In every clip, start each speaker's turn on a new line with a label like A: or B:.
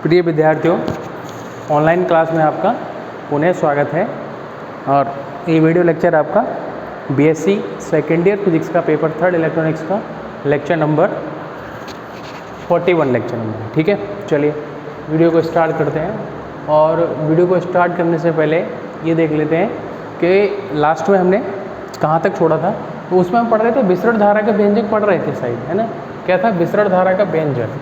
A: प्रिय विद्यार्थियों, online class में आपका पुनः स्वागत है। और ये वीडियो लेक्चर आपका बीएससी सेकेंड ईयर फिजिक्स का पेपर 3 इलेक्ट्रॉनिक्स का लेक्चर नंबर 41 लेक्चर नंबर है। ठीक है, चलिए वीडियो को स्टार्ट करते हैं। और वीडियो को स्टार्ट करने से पहले ये देख लेते हैं कि लास्ट में हमने कहाँ तक छोड़ा था। तो उसमें हम पढ़ रहे थे विसरण धारा के व्यंजक पढ़ रहे थे, शायद है ना। क्या था? विसरण धारा का व्यंजक।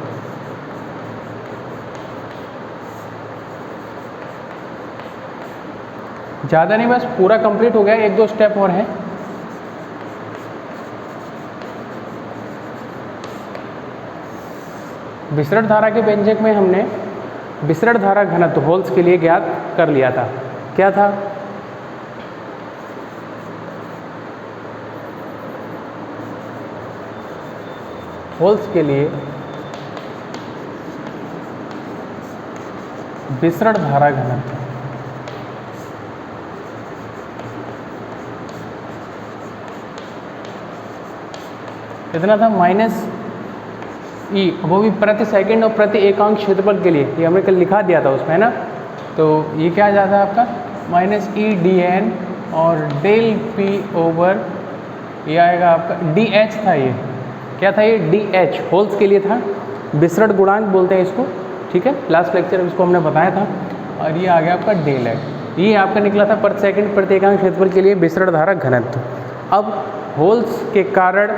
A: ज़्यादा नहीं, बस पूरा कंप्लीट हो गया, एक दो स्टेप और हैं। विसरण धारा के व्यंजक में हमने विसरण धारा घनत्व होल्स के लिए ज्ञात कर लिया था। क्या था? होल्स के लिए विसरण धारा घनत्व कितना था? -e, वो भी प्रति सेकंड और प्रति एकांक क्षेत्रफल के लिए। ये हमने कल लिखा दिया था उसमें, है ना। तो ये क्या आ जाता है आपका -e/dn और डेल p ओवर ये आएगा आपका dh था। ये क्या था? ये dh होल्स के लिए था। विसरण गुणांक बोलते हैं इसको, ठीक है। लास्ट लेक्चर में इसको हमने बताया था। और ये आ गया आपका डेल h। ये आपका निकला था प्रति सेकंड प्रति एकांक क्षेत्रफल के लिए विसरण धारा घनत्व। अब होल्स के कारण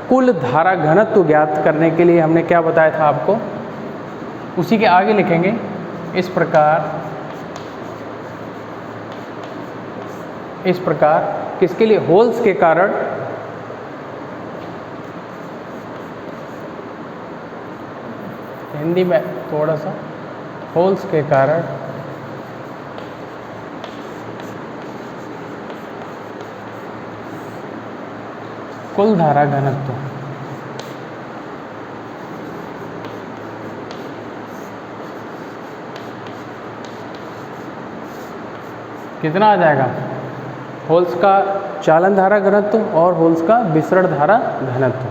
A: कुल धारा घनत्व ज्ञात करने के लिए हमने क्या बताया था आपको, उसी के आगे लिखेंगे इस प्रकार किसके लिए? होल्स के कारण हिंदी में थोड़ा सा, होल्स के कारण कुल धारा घनत्व कितना आ जाएगा? होल्स का चालन धारा घनत्व और होल्स का विसरण धारा घनत्व।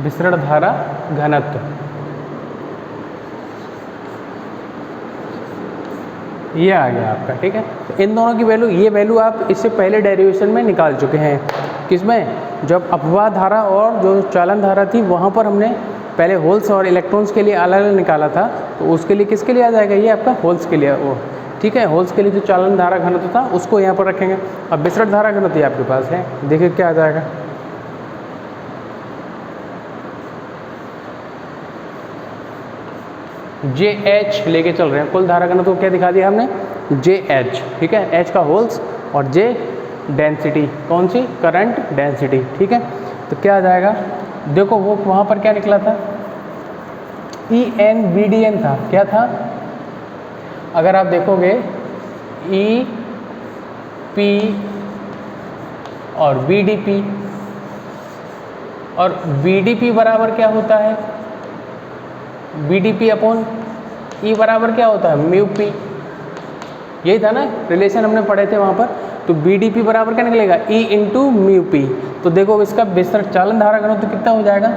A: विसरण धारा घनत्व ये आ गया आपका, ठीक है। तो इन दोनों की वैल्यू, ये वैल्यू आप इससे पहले डेरिवेशन में निकाल चुके हैं। किसमें? जब अपवाह धारा और जो चालन धारा थी वहाँ पर हमने पहले होल्स और इलेक्ट्रॉन्स के लिए अलग अलग निकाला था। तो उसके लिए किसके लिए आ जाएगा? ये आपका होल्स के लिए, वो ठीक है। होल्स के लिए जो चालन धारा घनत्व था उसको यहाँ पर रखेंगे। अब विसरण धारा घनत्व आपके पास है, देखिए क्या आ जाएगा। JH लेके चल रहे हैं। कुल धारा घनत्व क्या दिखा दिया हमने? JH, ठीक है। H का होल्स और J डेंसिटी, कौन सी? करंट डेंसिटी, ठीक है। तो क्या आ जाएगा? देखो वो वहाँ पर क्या निकला था? EN/VDN था। क्या था? अगर आप देखोगे EP और VDP, और VDP बराबर क्या होता है? VDP अपॉन E बराबर क्या होता है? μP। यही था ना रिलेशन हमने पढ़े थे वहाँ पर। तो VDP बराबर क्या निकलेगा? E into μP। तो देखो इसका विसरण चालन धारा घनत्व तो कितना हो जाएगा?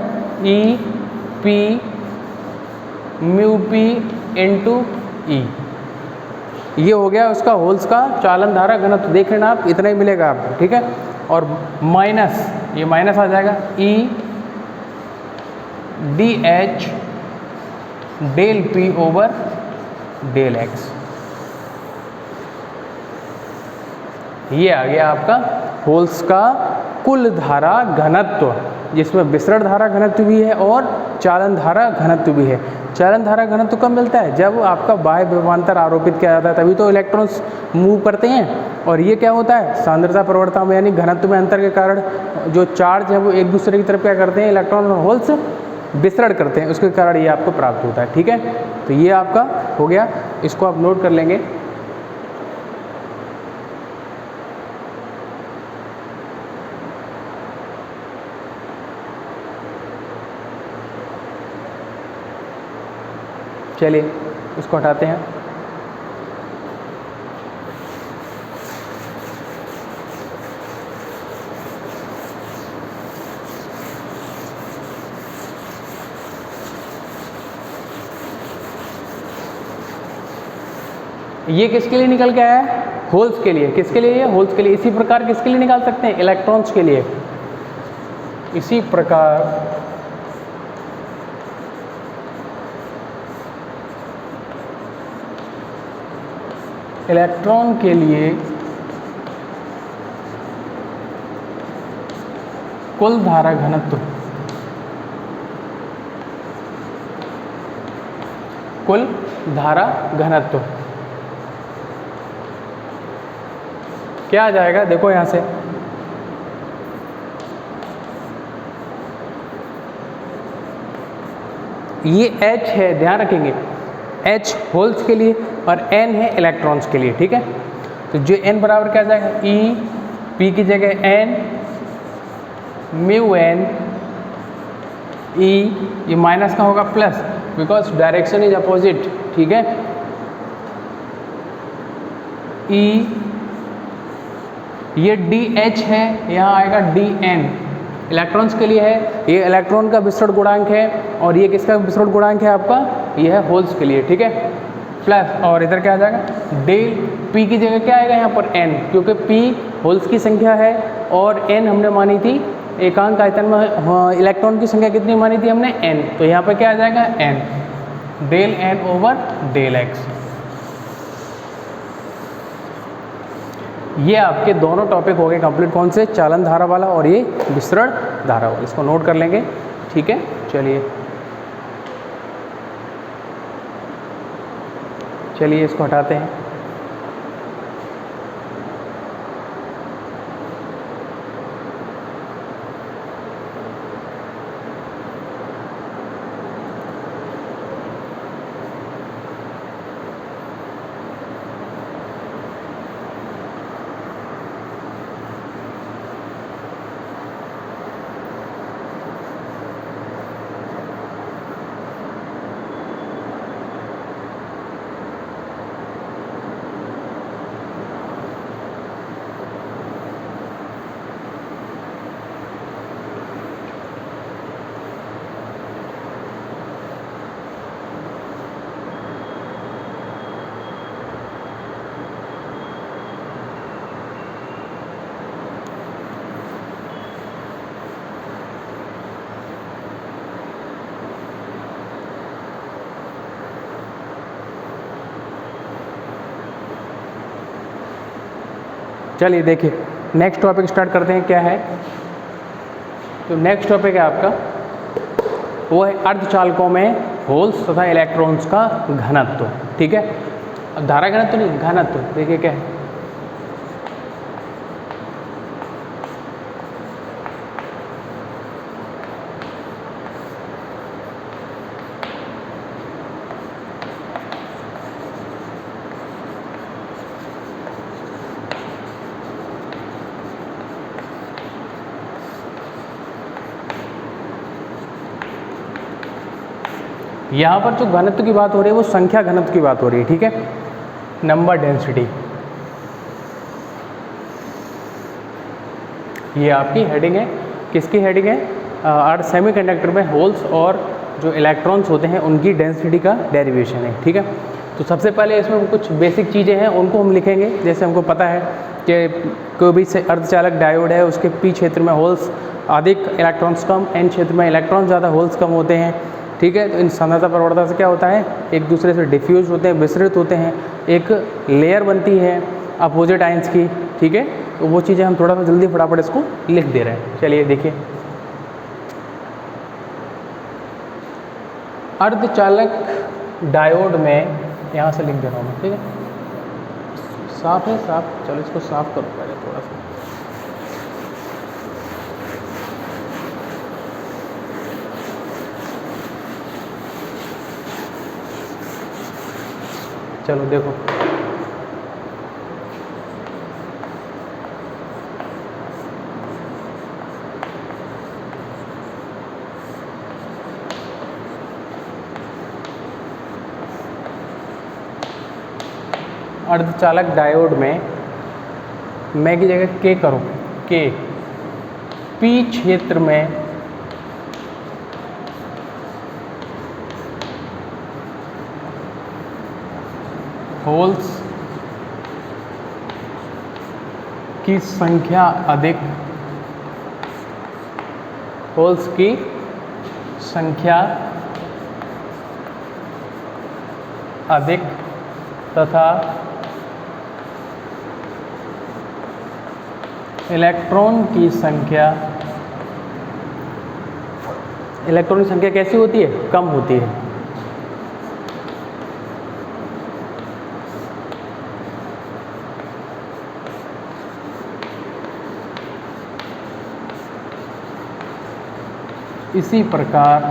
A: EP μP into E। ये हो गया उसका होल्स का चालन धारा घनत्व। देख लेना आप, इतना ही मिलेगा आपको, ठीक है। और माइनस, ये माइनस आ जाएगा E DH del P over del X। ये आ गया आपका होल्स का कुल धारा घनत्व, जिसमें विसरण धारा घनत्व भी है और चालन धारा घनत्व भी है। चालन धारा घनत्व कब मिलता है? जब आपका बाह्य विभवांतर आरोपित किया जाता है, तभी तो इलेक्ट्रॉन्स मूव करते हैं। और ये क्या होता है? सांद्रता परिवर्तन में, यानी घनत्व में अंतर के कारण जो चार्ज है वो एक दूसरे की तरफ क्या करते हैं? इलेक्ट्रॉन और होल्स विसरण करते हैं, उसके कारण ये आपको प्राप्त होता है, ठीक है। तो ये आपका हो गया, इसको आप नोट कर लेंगे। चलिए इसको हटाते हैं। ये किसके लिए निकल के आया है? होल्स के लिए। किसके लिए? ये होल्स के लिए। इसी प्रकार किसके लिए निकाल सकते हैं? इलेक्ट्रॉन्स के लिए। इसी प्रकार इलेक्ट्रॉन के लिए कुल धारा घनत्व, कुल धारा घनत्व क्या आ जाएगा? देखो यहां से ये H है, ध्यान रखेंगे, H होल्स के लिए और N है इलेक्ट्रॉन्स के लिए। ठीक है, तो जो N बराबर क्या आ जाएगा? E P की जगह N म्यू N E, ये माइनस का होगा plus, because direction is opposite. ठीक है, E ये DH है, यहाँ आएगा DN, इलेक्ट्रॉन्स के लिए है। ये इलेक्ट्रॉन का विसरण गुणांक है और ये किसका विसरण गुणांक है आपका? ये है होल्स के लिए। ठीक है, प्लस और इधर क्या आ जाएगा? डेल P की जगह क्या आएगा यहाँ पर? N, क्योंकि P होल्स की संख्या है और N हमने मानी थी एकांक आयतन में, इलेक्ट्रॉन की संख्या कितनी मानी थी हमने? N, तो यहाँ पर क्या आ जाएगा? N, del N over del X। ये आपके दोनों टॉपिक हो गए कंप्लीट। कौन से? चालन धारा वाला और ये विसरण धारा वाला। इसको नोट कर लेंगे। ठीक है, चलिए इसको हटाते हैं। चलिए देखिए, नेक्स्ट टॉपिक स्टार्ट करते हैं। क्या है? तो नेक्स्ट टॉपिक है आपका, वो है अर्धचालकों में होल्स तथा इलेक्ट्रॉन्स का घनत्व। ठीक है, अब धारा घनत्व नहीं, घनत्व। देखिए क्या है, यहाँ पर जो घनत्व की बात हो रही है वो संख्या घनत्व की बात हो रही है। ठीक है, नंबर डेंसिटी, ये आपकी हेडिंग है। किसकी हेडिंग है? अर्थ सेमीकंडक्टर में होल्स और जो इलेक्ट्रॉन्स होते हैं उनकी डेंसिटी का डेरिवेशन है। ठीक है, तो सबसे पहले इसमें कुछ बेसिक चीज़ें हैं उनको हम लिखेंगे। जैसे हमको पता है कि कोई भी अर्धचालक डायोड है, उसके पी क्षेत्र में होल्स अधिक, इलेक्ट्रॉन्स कम, एन क्षेत्र में इलेक्ट्रॉन ज़्यादा, होल्स कम होते हैं। ठीक है, तो इन सांद्रता प्रवणता से क्या होता है? एक दूसरे से डिफ्यूज होते हैं, विसरित होते हैं, एक लेयर बनती है अपोजिट आयंस की। ठीक है, तो वो चीज़ें हम थोड़ा सा जल्दी फटाफट इसको लिख दे रहे हैं। चलिए देखिए, अर्धचालक डायोड में, यहाँ से लिख दे रहा हूँ मैं। ठीक है, साफ है, साफ। चलो इसको साफ करो पहले थोड़ा सा। चलो देखो, अर्धचालक डायोड में मैं की जगह के करूँ, के पी क्षेत्र में होल्स की संख्या अधिक, होल्स की संख्या अधिक तथा इलेक्ट्रॉन की संख्या कैसी होती है? कम होती है। इसी प्रकार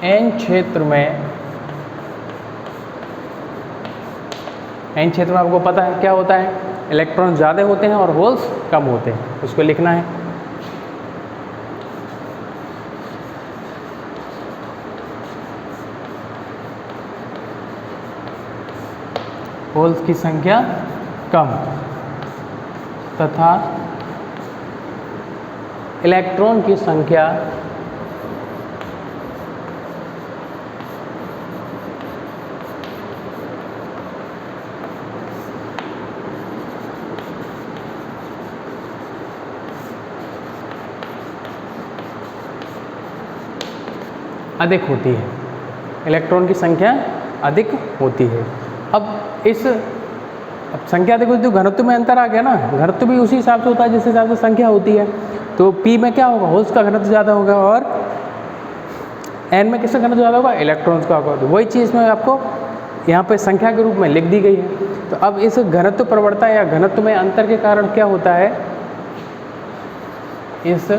A: एन क्षेत्र में आपको पता है क्या होता है? इलेक्ट्रॉन ज़्यादा होते हैं और होल्स कम होते हैं। उसको लिखना है। होल्स की संख्या कम तथा इलेक्ट्रॉन की संख्या अधिक होती है। इलेक्ट्रॉन की संख्या अधिक होती है। अब संख्या देखो, जो घनत्व में अंतर आ गया ना, घनत्व भी उसी हिसाब से होता है जिस हिसाब से संख्या होती है। तो P में क्या होगा? होल्स का घनत्व ज़्यादा होगा और N में किसका घनत्व ज़्यादा होगा? इलेक्ट्रॉन्स का होगा। तो वही चीज़ में आपको यहाँ पे संख्या के रूप में लिख दी गई है। तो अब इस घनत्व प्रवणता या घनत्व में अंतर के कारण क्या होता है? इस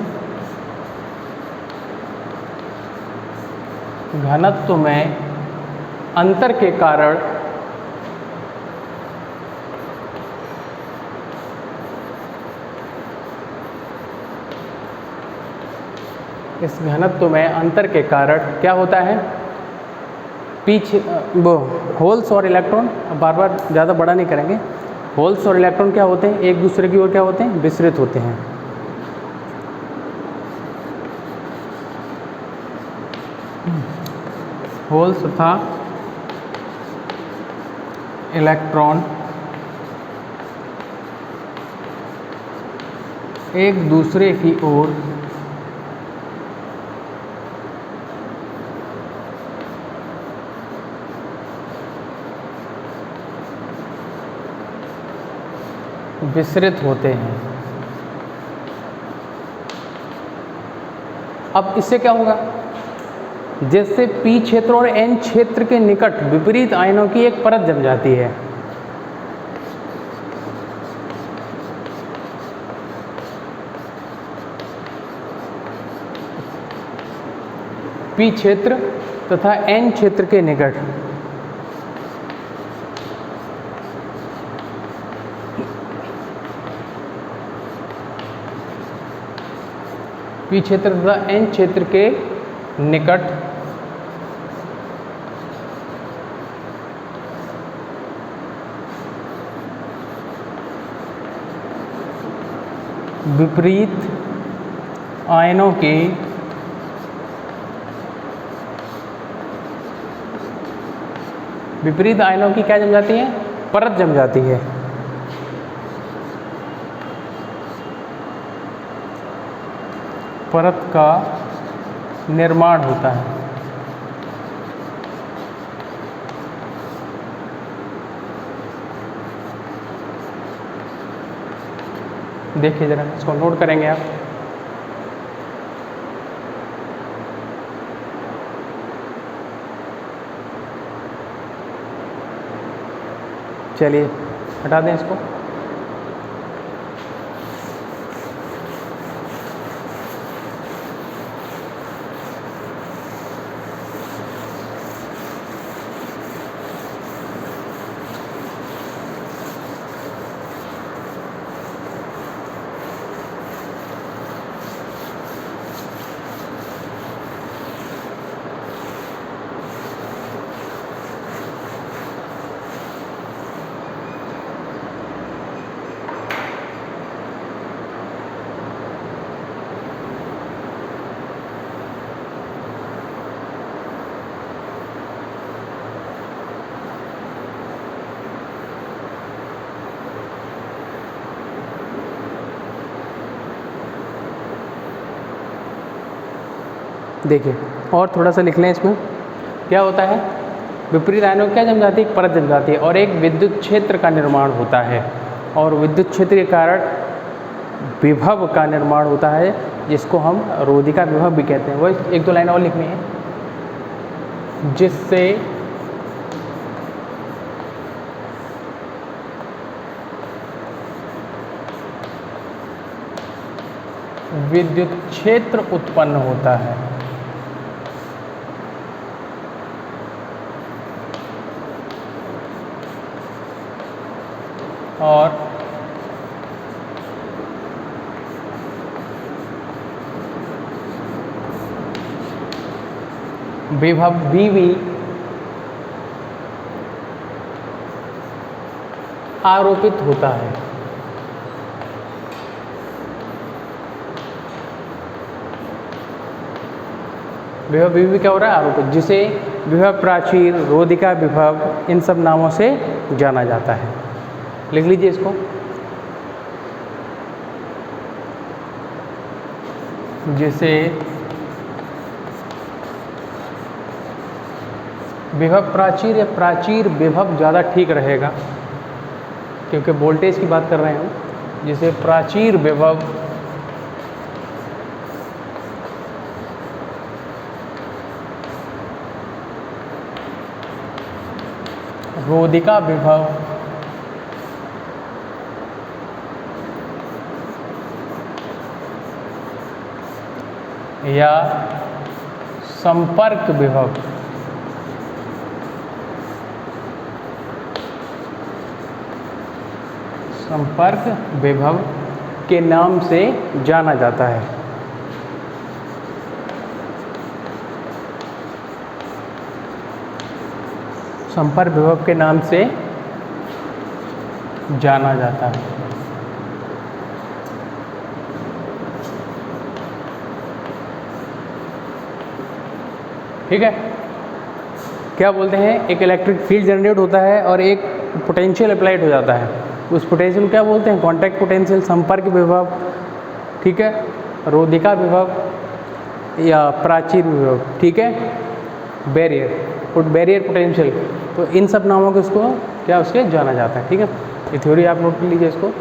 A: घनत्व में अंतर के कारण क्या होता है? वो होल्स और इलेक्ट्रॉन, अब बार बार ज़्यादा बड़ा नहीं करेंगे, होल्स और इलेक्ट्रॉन क्या होते हैं? एक दूसरे की ओर क्या होते हैं? विसरित होते हैं। होल्स तथा इलेक्ट्रॉन एक दूसरे की ओर विसरित होते हैं। अब इससे क्या होगा? जैसे P क्षेत्र और N क्षेत्र के निकट विपरीत आयनों की एक परत जम जाती है। P क्षेत्र तथा N क्षेत्र के निकट P क्षेत्र तथा N क्षेत्र के निकट विपरीत आयनों की क्या जम जाती है? परत जम जाती है। परत का निर्माण होता है। देखिए जरा, इसको नोट करेंगे आप। चलिए हटा दें इसको। देखिए और थोड़ा सा लिख लें इसमें क्या होता है। विपरीत आयनों क्या जम जाती है, एक परत जम जाती है और एक विद्युत क्षेत्र का निर्माण होता है और विद्युत क्षेत्र के कारण विभव का निर्माण होता है जिसको हम रोधिका विभव भी कहते हैं। वो एक दो लाइन और लिखनी है, जिससे विद्युत क्षेत्र उत्पन्न होता है। और विभव भी आरोपित होता है। विभव भी क्या हो रहा है, आरोपित, जिसे विभव प्राचीर, रोधिका विभव इन सब नामों से जाना जाता है। लिख लीजिए इसको। जिसे विभव प्राचीर या प्राचीर विभव ज़्यादा ठीक रहेगा क्योंकि वोल्टेज की बात कर रहे हैं हम। जिसे प्राचीर विभव रोधिका विभव या संपर्क विभव के नाम से जाना जाता है। संपर्क विभव के नाम से जाना जाता है। ठीक है, क्या बोलते हैं, एक इलेक्ट्रिक फील्ड जनरेट होता है और एक पोटेंशियल अप्लाइड हो जाता है। उस पोटेंशियल क्या बोलते हैं, कॉन्टैक्ट पोटेंशियल, संपर्क विभव, ठीक है, रोधिका विभव या प्राचीर विभव, ठीक है, बैरियर पोटेंशियल। तो इन सब नामों के उसको क्या उसके जाना जाता है। ठीक है, ये थ्योरी आप नोट कर लीजिए इसको।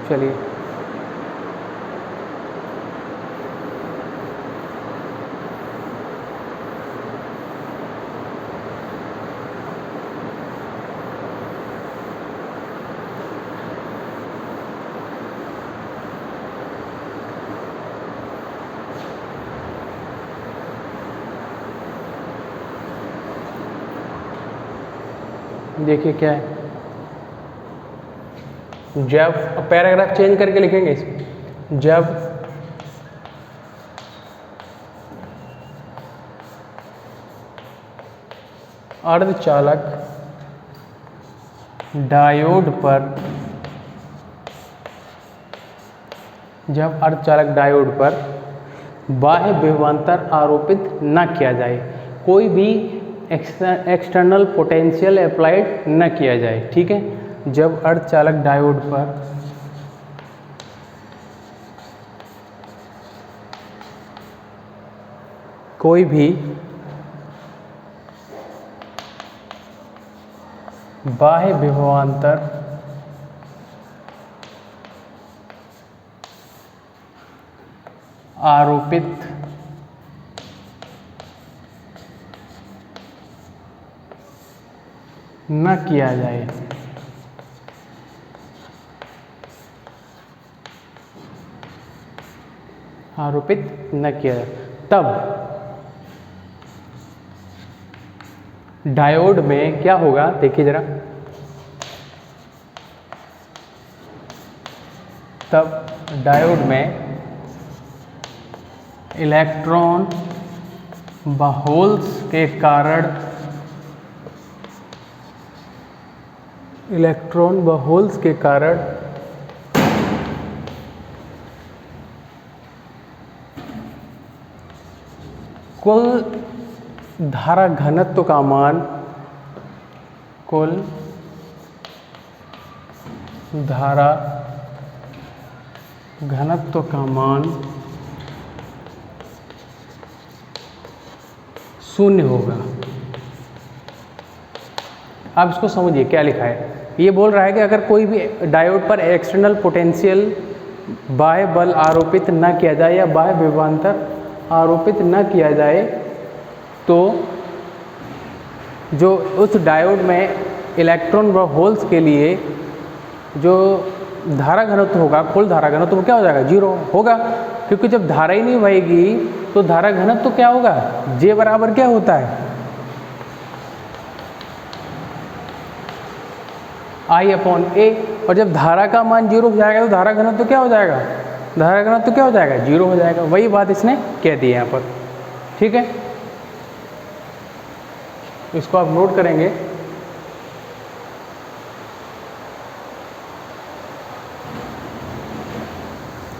A: चलिए देखिए क्या है, जब पैराग्राफ चेंज करके लिखेंगे इसमें, जब अर्धचालक डायोड पर बाह्य विभवांतर आरोपित न किया जाए, कोई भी एक्सटर्नल पोटेंशियल अप्लाइड न किया जाए। ठीक है, जब अर्धचालक डायोड पर कोई भी बाह्य विभवांतर आरोपित न किया जाए, आरोपित न किया जाए, तब डायोड में क्या होगा, देखिए जरा, तब डायोड में इलेक्ट्रॉन व होल्स के कारण कुल धारा घनत्व का मान धारा घनत्व का मान 0 होगा। आप इसको समझिए क्या लिखा है। ये बोल रहा है कि अगर कोई भी डायोड पर एक्सटर्नल पोटेंशियल बाह्य बल आरोपित न किया जाए या बाह्य विभवांतर आरोपित न किया जाए तो जो उस डायोड में इलेक्ट्रॉन व होल्स के लिए जो धारा घनत्व होगा, कुल धारा घनत्व क्या हो जाएगा? 0 होगा, क्योंकि जब धारा ही नहीं बहेगी तो धारा घनत्व क्या होगा? J बराबर क्या होता है? I/A। और जब धारा का मान 0 हो जाएगा तो धारा घनत्व क्या हो जाएगा? धारा घनत्व क्या हो जाएगा? 0 हो जाएगा। वही बात इसने कह दी है यहाँ पर, ठीक है। इसको आप नोट करेंगे।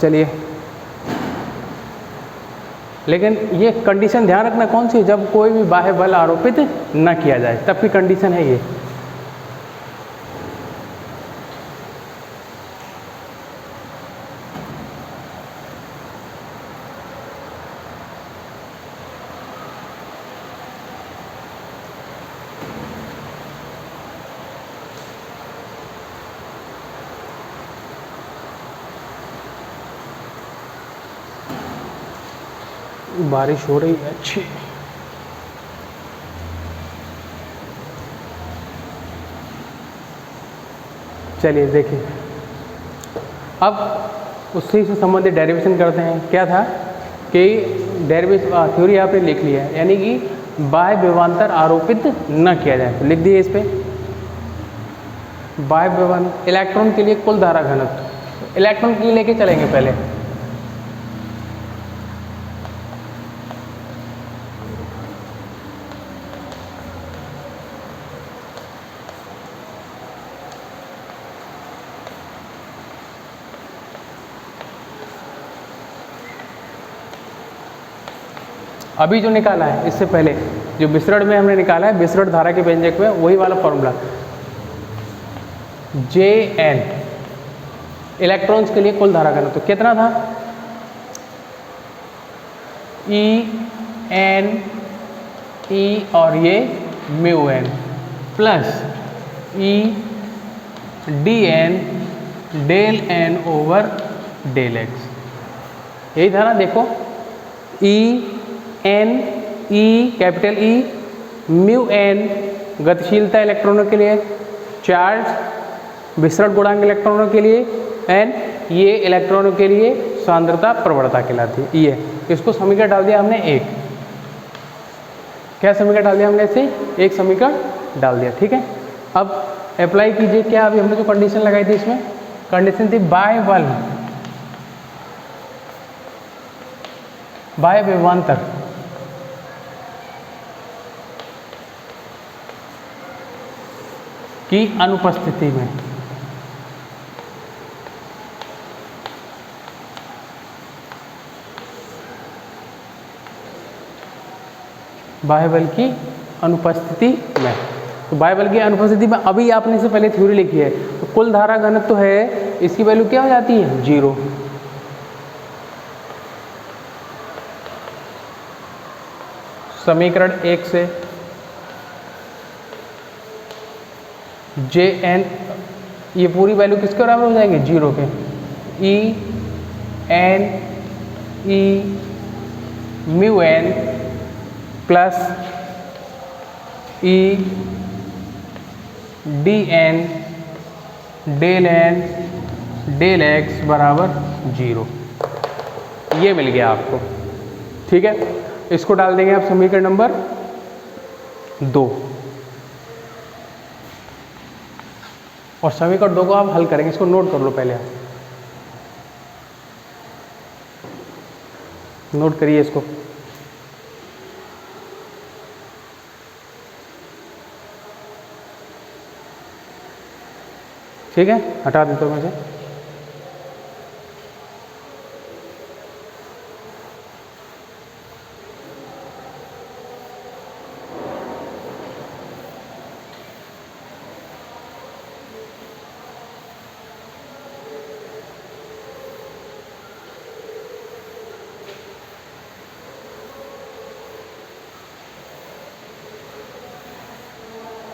A: चलिए, लेकिन ये कंडीशन ध्यान रखना कौन सी है? जब कोई भी बाह्य बल आरोपित न किया जाए तब की कंडीशन है ये। बारिश हो रही है अच्छी। चलिए देखिए, अब उससे से संबंधित डेरिवेशन करते हैं। क्या था कि डेरिवेशन थ्योरी आपने लिख लिया है, यानी कि बाह्य विभवांतर आरोपित न किया जाए। तो लिख दिए इस पे बाह्य विभवांतर इलेक्ट्रॉन के लिए कुल धारा घनत्व। इलेक्ट्रॉन के लिए लेके चलेंगे पहले। अभी जो निकाला है इससे पहले जो विसरण में हमने निकाला है, विसरण धारा के व्यंजक में वही वाला फॉर्मूला Jn इलेक्ट्रॉन्स के लिए कुल धारा घनत्व तो कितना था? En E और ये μn plus E dn del n over del x। यही था ना, देखो En E capital E μn गतिशीलता इलेक्ट्रॉनों के लिए, चार्ज विसरण गुणांक इलेक्ट्रॉनों के लिए, एन ये इलेक्ट्रॉनों के लिए सांद्रता प्रवणता कहलाती है। ये इसको समीकरण डाल दिया हमने एक। क्या समीकरण डाल दिया हमने? ऐसे एक समीकरण डाल दिया, ठीक है। अब अप्लाई कीजिए। क्या अभी हमने जो कंडीशन लगाई थी इसमें कंडीशन थी बाह्य बल बाह्य विभवांतर की अनुपस्थिति में बाह्य बल की अनुपस्थिति में, तो बाह्य बल की अनुपस्थिति में अभी आपने से पहले थ्योरी लिखी है, तो कुल धारा घनत्व तो है, इसकी वैल्यू क्या हो जाती है? 0। समीकरण 1 से Jn ये पूरी वैल्यू किसके बराबर हो जाएगी? 0 के। En E μn plus E dn del n del x बराबर 0। ये मिल गया आपको, ठीक है। इसको डाल देंगे आप समीकरण नंबर 2 और समीकरण 2 को आप हल करेंगे। इसको नोट कर लो पहले, आप नोट करिए इसको। ठीक है, हटा देता हूँ मैं इसे।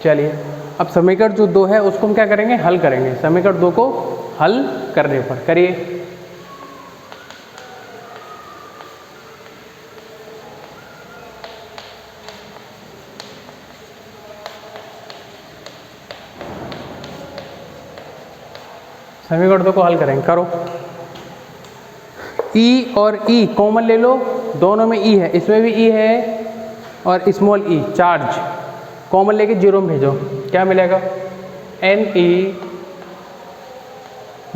A: चलिए अब समीकरण जो 2 है उसको हम क्या करेंगे, हल करेंगे। समीकरण 2 को हल करने पर करिए। समीकरण 2 को हल करेंगे, करो। ई और ई कॉमन ले लो, दोनों में ई है, इसमें भी ई है और स्मॉल ई चार्ज कॉमन लेके 0 में भेजो, क्या मिलेगा, N E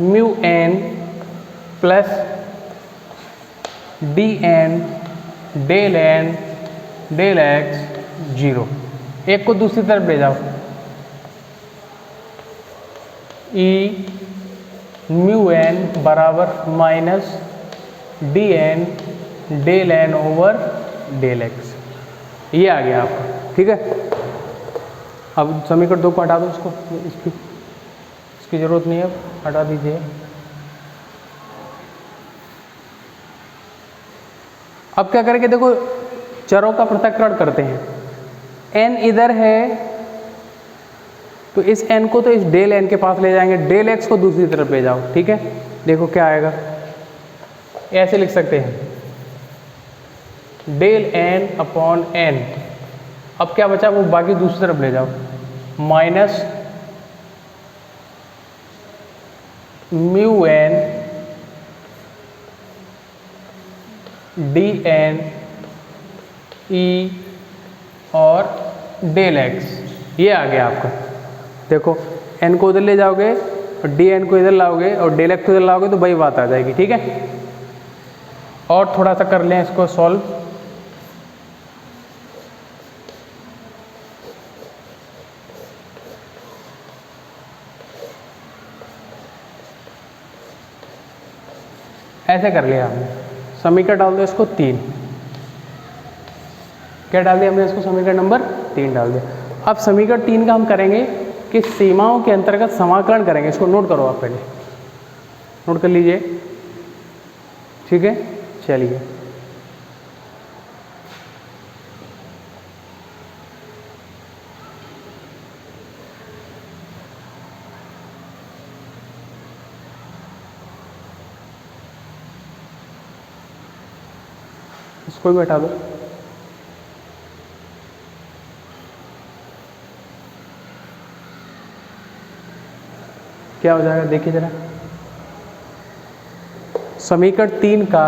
A: mu N plus D N del N del X 0। एक को दूसरी तरफ ले जाओ, ई म्यू एन बराबर minus D N del N over del X, ये आ गया आपका, ठीक है। अब समीकरण 2 को हटा दो, इसको इसकी ज़रूरत नहीं है, अब हटा दीजिए। अब क्या करेंगे, देखो चरों का पृथक्करण करते हैं। n इधर है तो इस n को तो इस डेल n के पास ले जाएंगे, डेल x को दूसरी तरफ ले जाओ, ठीक है। देखो क्या आएगा, ऐसे लिख सकते हैं डेल n अपॉन n। अब क्या बचा, वो बाकी दूसरी तरफ ले जाओ, minus mu N D N E और डेल एक्स, ये आ गया आपका। देखो n को उधर ले जाओगे और डी एन को इधर लाओगे और डेल एक्स को इधर लाओगे तो वही बात आ जाएगी, ठीक है। और थोड़ा सा कर लें इसको सॉल्व। ऐसे कर लिया हमने, समीकरण डाल दो इसको 3, क्या डाल दिया हमने इसको, समीकरण नंबर 3 डाल दिया। अब समीकरण 3 का हम करेंगे कि सीमाओं के अंतर्गत समाकलन करेंगे। इसको नोट करो, आप पहले नोट कर लीजिए, ठीक है। चलिए इसको भी हटा दो। क्या हो जाएगा देखिए जरा, समीकरण 3 का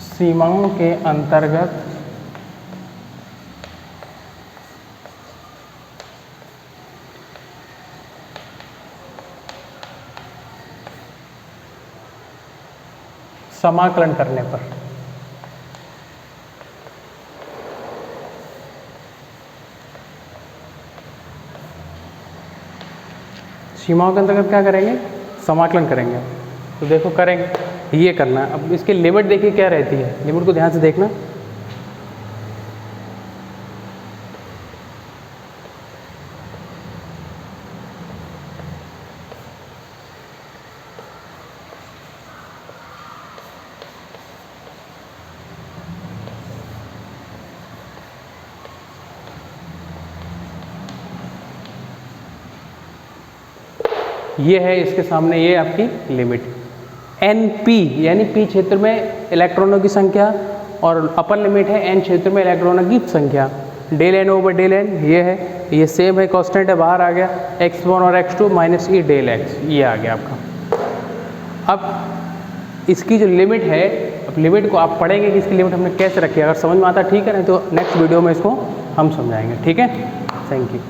A: सीमाओं के अंतर्गत समाकलन करने पर सीमाओं के अंतर्गत क्या करेंगे, समाकलन करेंगे। तो देखो करेंगे, ये करना। अब इसकी लिमिट देखिए क्या रहती है, लिमिट को ध्यान से देखना। ये है इसके सामने, ये आपकी लिमिट एन पी, यानी पी क्षेत्र में इलेक्ट्रॉनों की संख्या, और अपर लिमिट है एन क्षेत्र में इलेक्ट्रॉनों की संख्या। Del N over del N ये है, ये सेम है, कांस्टेंट है, बाहर आ गया x1 और x2 minus E del X, ये आ गया आपका। अब इसकी जो लिमिट है, अब लिमिट को आप पढ़ेंगे कि इसकी लिमिट हमने कैसे रखी है। अगर समझ में आता ठीक है, नहीं तो नेक्स्ट वीडियो में इसको हम समझाएंगे, ठीक है। Thank you.